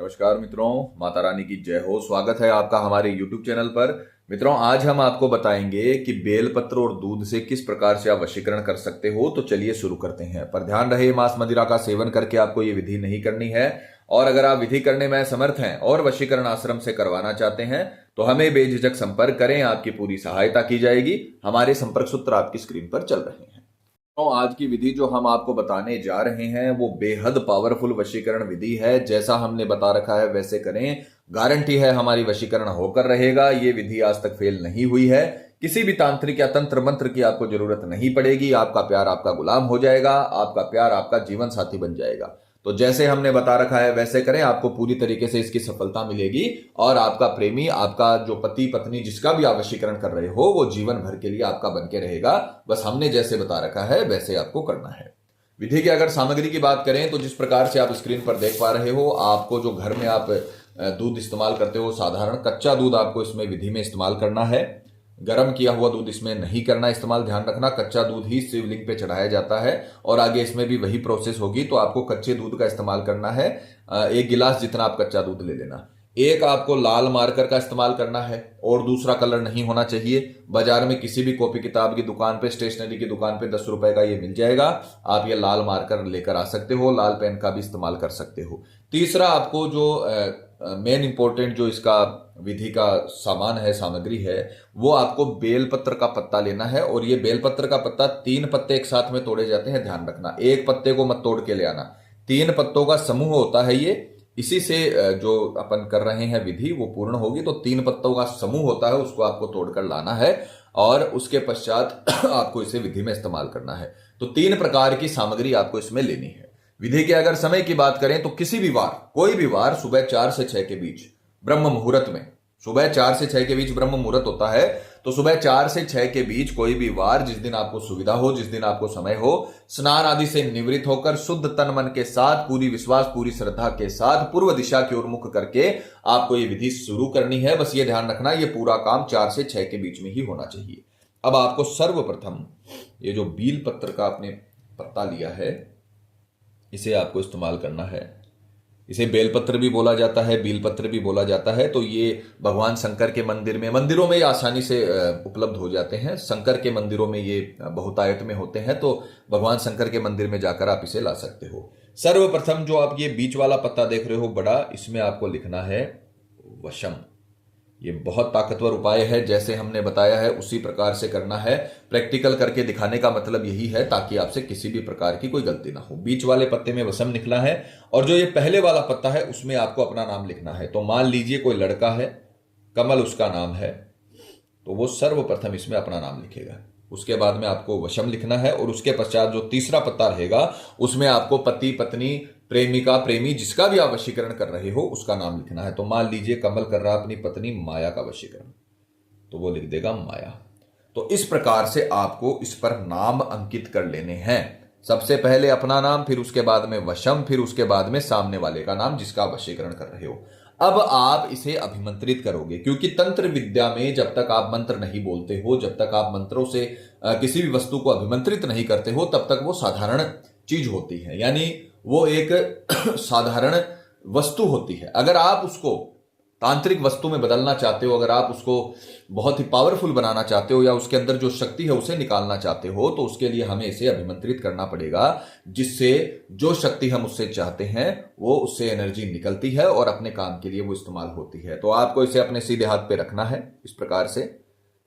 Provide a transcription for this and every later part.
नमस्कार मित्रों, माता रानी की जय हो। स्वागत है आपका हमारे YouTube चैनल पर। मित्रों, आज हम आपको बताएंगे कि बेलपत्र और दूध से किस प्रकार से आप वशीकरण कर सकते हो। तो चलिए शुरू करते हैं। पर ध्यान रहे, मांस मदिरा का सेवन करके आपको ये विधि नहीं करनी है। और अगर आप विधि करने में असमर्थ हैं और वशीकरण आश्रम से करवाना चाहते हैं तो हमें बेझिझक संपर्क करें, आपकी पूरी सहायता की जाएगी। हमारे संपर्क सूत्र आपकी स्क्रीन पर चल रहे हैं। तो आज की विधि जो हम आपको बताने जा रहे हैं वो बेहद पावरफुल वशीकरण विधि है। जैसा हमने बता रखा है वैसे करें, गारंटी है हमारी वशीकरण होकर रहेगा। ये विधि आज तक फेल नहीं हुई है। किसी भी तांत्रिक या तंत्र मंत्र की आपको जरूरत नहीं पड़ेगी। आपका प्यार आपका गुलाम हो जाएगा, आपका प्यार आपका जीवन साथी बन जाएगा। तो जैसे हमने बता रखा है वैसे करें, आपको पूरी तरीके से इसकी सफलता मिलेगी और आपका प्रेमी, आपका जो पति पत्नी जिसका भी आप वशीकरण कर रहे हो, वो जीवन भर के लिए आपका बन के रहेगा। बस हमने जैसे बता रखा है वैसे आपको करना है। विधि की अगर सामग्री की बात करें तो जिस प्रकार से आप स्क्रीन पर देख पा रहे हो, आपको जो घर में आप दूध इस्तेमाल करते हो, साधारण कच्चा दूध आपको इसमें विधि में इस्तेमाल करना है। गर्म किया हुआ दूध इसमें नहीं करना इस्तेमाल, ध्यान रखना। कच्चा दूध ही शिवलिंग पे चढ़ाया जाता है और आगे इसमें भी वही प्रोसेस होगी। तो आपको कच्चे दूध का इस्तेमाल करना है। 1 गिलास जितना आप कच्चा दूध ले लेना। एक आपको लाल मार्कर का इस्तेमाल करना है और दूसरा कलर नहीं होना चाहिए। बाजार में किसी भी कॉपी किताब की दुकान पे, स्टेशनरी की दुकान पे 10 रुपए का ये मिल जाएगा। आप ये लाल मार्कर लेकर आ सकते हो। लाल पेन का भी इस्तेमाल कर सकते हो। तीसरा, आपको जो मेन इंपॉर्टेंट जो इसका विधि का सामान है, सामग्री है, वो आपको बेलपत्र का पत्ता लेना है। और ये बेलपत्र का पत्ता 3 पत्ते एक साथ में तोड़े जाते हैं, ध्यान रखना। एक पत्ते को मत तोड़ के ले आना। 3 पत्तों का समूह होता है ये। इसी से जो अपन कर रहे हैं विधि वो पूर्ण होगी। तो 3 पत्तों का समूह होता है, उसको आपको तोड़कर लाना है और उसके पश्चात आपको इसे विधि में इस्तेमाल करना है। तो 3 प्रकार की सामग्री आपको इसमें लेनी है। विधि के अगर समय की बात करें तो किसी भी वार, कोई भी वार सुबह 4 से 6 के बीच ब्रह्म मुहूर्त में, सुबह 4 से 6 के बीच ब्रह्म मुहूर्त होता है। तो सुबह 4 से 6 के बीच कोई भी वार, जिस दिन आपको सुविधा हो, जिस दिन आपको समय हो, स्नान आदि से निवृत्त होकर शुद्ध तन मन के साथ, पूरी विश्वास पूरी श्रद्धा के साथ, पूर्व दिशा की ओर मुख करके आपको ये विधि शुरू करनी है। बस ये ध्यान रखना, ये पूरा काम 4 से 6 के बीच में ही होना चाहिए। अब आपको सर्वप्रथम ये जो बील पत्र का आपने पत्ता लिया है, इसे आपको इस्तेमाल करना है। इसे बेलपत्र भी बोला जाता है, बीलपत्र भी बोला जाता है। तो ये भगवान शंकर के मंदिर में, मंदिरों में ये आसानी से उपलब्ध हो जाते हैं। शंकर के मंदिरों में ये बहुतायत में होते हैं। तो भगवान शंकर के मंदिर में जाकर आप इसे ला सकते हो। सर्वप्रथम जो आप ये बीच वाला पत्ता देख रहे हो बड़ा, इसमें आपको लिखना है वशम। ये बहुत ताकतवर उपाय है। जैसे हमने बताया है उसी प्रकार से करना है। प्रैक्टिकल करके दिखाने का मतलब यही है ताकि आपसे किसी भी प्रकार की कोई गलती ना हो। बीच वाले पत्ते में वसम लिखना है और जो ये पहले वाला पत्ता है उसमें आपको अपना नाम लिखना है। तो मान लीजिए कोई लड़का है, कमल उसका नाम है, तो वो सर्वप्रथम इसमें अपना नाम लिखेगा। उसके बाद में आपको वशम लिखना है और उसके पश्चात जो तीसरा पत्ता रहेगा उसमें आपको पति पत्नी, प्रेमिका प्रेमी, जिसका भी आप वशीकरण कर रहे हो उसका नाम लिखना है। तो मान लीजिए कमल कर रहा अपनी पत्नी माया का वशीकरण, तो वो लिख देगा माया। तो इस प्रकार से आपको इस पर नाम अंकित कर लेने हैं। सबसे पहले अपना नाम, फिर उसके बाद में वशम, फिर उसके बाद में सामने वाले का नाम जिसका आप वशीकरण कर रहे हो। अब आप इसे अभिमंत्रित करोगे, क्योंकि तंत्र विद्या में जब तक आप मंत्र नहीं बोलते हो, जब तक आप मंत्रों से किसी भी वस्तु को अभिमंत्रित नहीं करते हो, तब तक वो साधारण चीज होती है। यानी वो एक साधारण वस्तु होती है। अगर आप उसको तांत्रिक वस्तु में बदलना चाहते हो, अगर आप उसको बहुत ही पावरफुल बनाना चाहते हो या उसके अंदर जो शक्ति है उसे निकालना चाहते हो, तो उसके लिए हमें इसे अभिमंत्रित करना पड़ेगा, जिससे जो शक्ति हम उससे चाहते हैं वो उससे एनर्जी निकलती है और अपने काम के लिए वो इस्तेमाल होती है। तो आपको इसे अपने सीधे हाथ पे रखना है। इस प्रकार से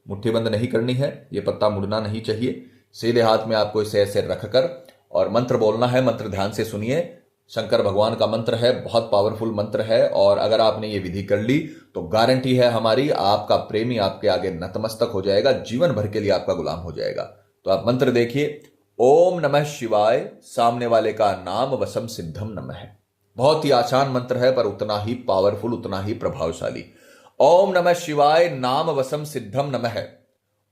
मुट्ठी बंद नहीं करनी है, ये पत्ता मुड़ना नहीं चाहिए। सीधे हाथ में आपको इसे ऐसे रखकर और मंत्र बोलना है। मंत्र ध्यान से सुनिए, शंकर भगवान का मंत्र है, बहुत पावरफुल मंत्र है। और अगर आपने ये विधि कर ली तो गारंटी है हमारी, आपका प्रेमी आपके आगे नतमस्तक हो जाएगा, जीवन भर के लिए आपका गुलाम हो जाएगा। तो आप मंत्र देखिए, ओम नमः शिवाय, सामने वाले का नाम वसम सिद्धम नमः। बहुत ही आसान मंत्र है पर उतना ही पावरफुल, उतना ही प्रभावशाली। ओम नमः शिवाय, नाम वसम सिद्धम नमः।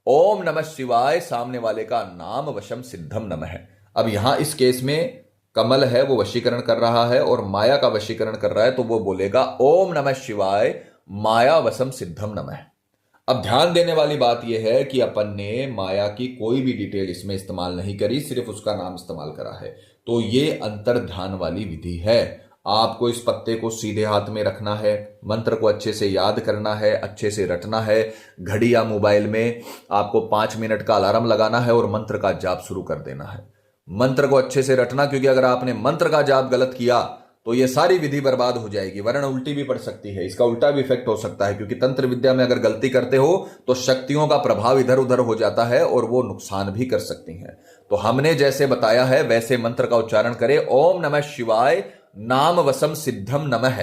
ओम नमः शिवाय, सामने वाले का नाम वशम सिद्धम नमः। अब यहां इस केस में कमल है वो वशीकरण कर रहा है और माया का वशीकरण कर रहा है, तो वो बोलेगा ओम नमः शिवाय माया वसम सिद्धम नमः। अब ध्यान देने वाली बात यह है कि अपन ने माया की कोई भी डिटेल इसमें इस्तेमाल नहीं करी, सिर्फ उसका नाम इस्तेमाल करा है। तो ये अंतर ध्यान वाली विधि है। आपको इस पत्ते को सीधे हाथ में रखना है, मंत्र को अच्छे से याद करना है, अच्छे से रटना है। घड़ी या मोबाइल में आपको 5 मिनट का अलार्म लगाना है और मंत्र का जाप शुरू कर देना है। मंत्र को अच्छे से रटना, क्योंकि अगर आपने मंत्र का जाप गलत किया तो ये सारी विधि बर्बाद हो जाएगी, वरना उल्टी भी पड़ सकती है, इसका उल्टा भी इफेक्ट हो सकता है। क्योंकि तंत्र विद्या में अगर गलती करते हो तो शक्तियों का प्रभाव इधर उधर हो जाता है और वो नुकसान भी कर सकती हैं। तो हमने जैसे बताया है वैसे मंत्र का उच्चारण करें। ओम नमः शिवाय नाम वसम सिद्धम नमः।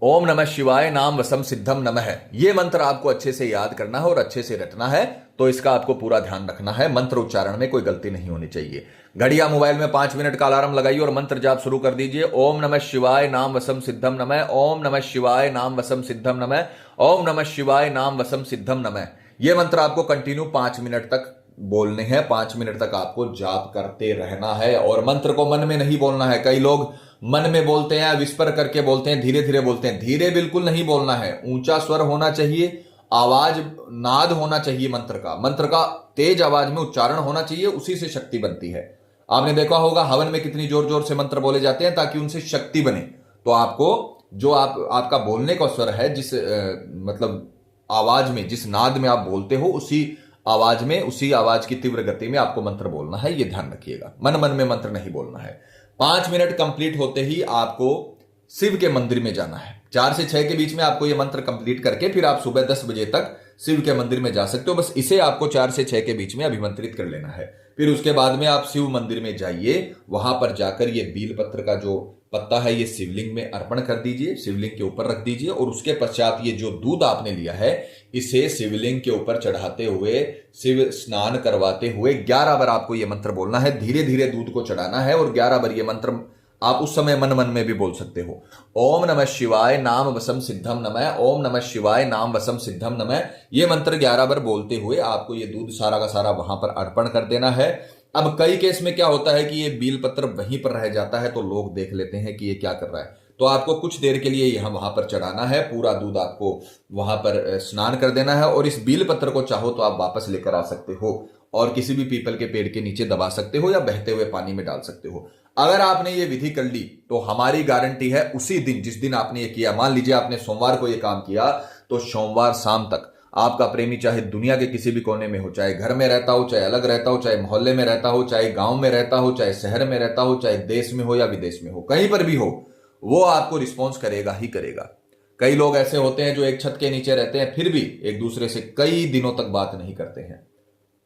ओम नमः शिवाय नाम वसम सिद्धम नमः। ये मंत्र आपको अच्छे से याद करना है और अच्छे से रटना है, तो इसका आपको पूरा ध्यान रखना है। मंत्र उच्चारण में कोई गलती नहीं होनी चाहिए। घड़ी या मोबाइल में 5 मिनट का अलार्म लगाइए और मंत्र जाप शुरू कर दीजिए। ओम नमः शिवाय नाम वसम सिद्धम नमः। ओम नमः शिवाय नाम वसम सिद्धम नमः। ओम नमः शिवाय नाम वसम सिद्धम नमः। ये मंत्र आपको कंटिन्यू 5 मिनट तक बोलने हैं। 5 मिनट तक आपको जाप करते रहना है और मंत्र को मन में नहीं बोलना है। कई लोग मन में बोलते हैं, विस्पर करके बोलते हैं, धीरे धीरे बोलते हैं। धीरे बिल्कुल नहीं बोलना है, ऊंचा स्वर होना चाहिए, आवाज नाद होना चाहिए। मंत्र का तेज आवाज में उच्चारण होना चाहिए, उसी से शक्ति बनती है। आपने देखा होगा हवन में कितनी जोर जोर से मंत्र बोले जाते हैं ताकि उनसे शक्ति बने। तो आपको जो आपका बोलने का स्वर है, जिस मतलब आवाज में, जिस नाद में आप बोलते हो, उसी आवाज में, उसी आवाज की तीव्र गति में आपको मंत्र बोलना है। ये ध्यान रखिएगा, मन मन में मंत्र नहीं बोलना है। 5 मिनट कंप्लीट होते ही आपको शिव के मंदिर में जाना है। 4 से 6 के बीच में आपको यह मंत्र कंप्लीट करके फिर आप सुबह 10 बजे तक शिव के मंदिर में जा सकते हो। बस इसे आपको 4 से 6 के बीच में अभिमंत्रित कर लेना है। फिर उसके बाद में आप शिव मंदिर में जाइए, वहां पर जाकर ये बील पत्र का जो पत्ता है ये शिवलिंग में अर्पण कर दीजिए, शिवलिंग के ऊपर रख दीजिए और उसके पश्चात ये जो दूध आपने लिया है इसे शिवलिंग के ऊपर चढ़ाते हुए, शिव स्नान करवाते हुए 11 बार आपको ये मंत्र बोलना है। धीरे धीरे दूध को चढ़ाना है और 11 बार ये मंत्र आप उस समय मन मन में भी बोल सकते हो। ओम नमः शिवाय नाम वसम सिद्धम नमः। ओम नमः शिवाय नाम वसम सिद्धम नमः। ये मंत्र 11 बार बोलते हुए आपको ये दूध सारा का सारा वहां पर अर्पण कर देना है। अब कई केस में क्या होता है कि ये बील पत्र वहीं पर रह जाता है, तो लोग देख लेते हैं कि ये क्या कर रहा है। तो आपको कुछ देर के लिए यहां वहां पर चढ़ाना है, पूरा दूध आपको वहां पर स्नान कर देना है और इस बील पत्र को चाहो तो आप वापस लेकर आ सकते हो और किसी भी पीपल के पेड़ के नीचे दबा सकते हो या बहते हुए पानी में डाल सकते हो। अगर आपने ये विधि कर ली तो हमारी गारंटी है उसी दिन, जिस दिन आपने ये किया, मान लीजिए आपने सोमवार को ये काम किया, तो सोमवार शाम तक आपका प्रेमी चाहे दुनिया के किसी भी कोने में हो, चाहे घर में रहता हो, चाहे अलग रहता हो, चाहे मोहल्ले में रहता हो, चाहे गांव में रहता हो, चाहे शहर में रहता हो, चाहे देश में हो या विदेश में हो, कहीं पर भी हो, वो आपको रिस्पॉन्स करेगा ही करेगा। कई लोग ऐसे होते हैं जो एक छत के नीचे रहते हैं फिर भी एक दूसरे से कई दिनों तक बात नहीं करते हैं।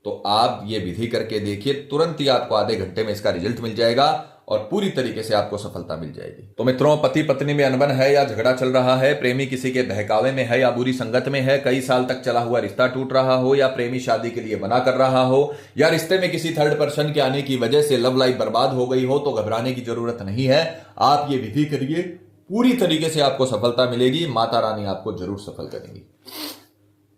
तो आप ये विधि करके देखिए, तुरंत ही आपको आधे घंटे में इसका रिजल्ट मिल जाएगा और पूरी तरीके से आपको सफलता मिल जाएगी। तो मित्रों, पति पत्नी में अनबन है या झगड़ा चल रहा है, प्रेमी किसी के बहकावे में है या बुरी संगत में है, कई साल तक चला हुआ रिश्ता टूट रहा हो या प्रेमी शादी के लिए मना कर रहा हो या रिश्ते में किसी थर्ड पर्सन के आने की वजह से लव लाइफ बर्बाद हो गई हो, तो घबराने की जरूरत नहीं है। आप ये विधि करिए, पूरी तरीके से आपको सफलता मिलेगी। माता रानी आपको जरूर सफल करेंगी।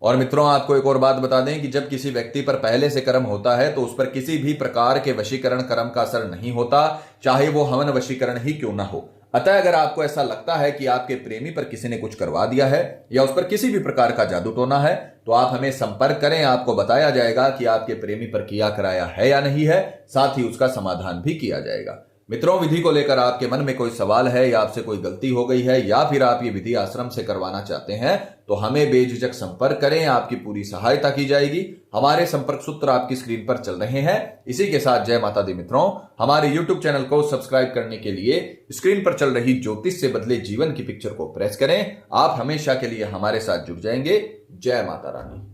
और मित्रों, आपको एक और बात बता दें कि जब किसी व्यक्ति पर पहले से कर्म होता है तो उस पर किसी भी प्रकार के वशीकरण कर्म का असर नहीं होता, चाहे वो हवन वशीकरण ही क्यों ना हो। अतः अगर आपको ऐसा लगता है कि आपके प्रेमी पर किसी ने कुछ करवा दिया है या उस पर किसी भी प्रकार का जादू टोना है, तो आप हमें संपर्क करें। आपको बताया जाएगा कि आपके प्रेमी पर किया कराया है या नहीं है, साथ ही उसका समाधान भी किया जाएगा। मित्रों, विधि को लेकर आपके मन में कोई सवाल है या आपसे कोई गलती हो गई है या फिर आप ये विधि आश्रम से करवाना चाहते हैं, तो हमें बेझिझक संपर्क करें, आपकी पूरी सहायता की जाएगी। हमारे संपर्क सूत्र आपकी स्क्रीन पर चल रहे हैं। इसी के साथ जय माता दी मित्रों, हमारे YouTube चैनल को सब्सक्राइब करने के लिए स्क्रीन पर चल रही ज्योतिष से बदले जीवन की पिक्चर को प्रेस करें। आप हमेशा के लिए हमारे साथ जुड़ जाएंगे। जय माता रानी।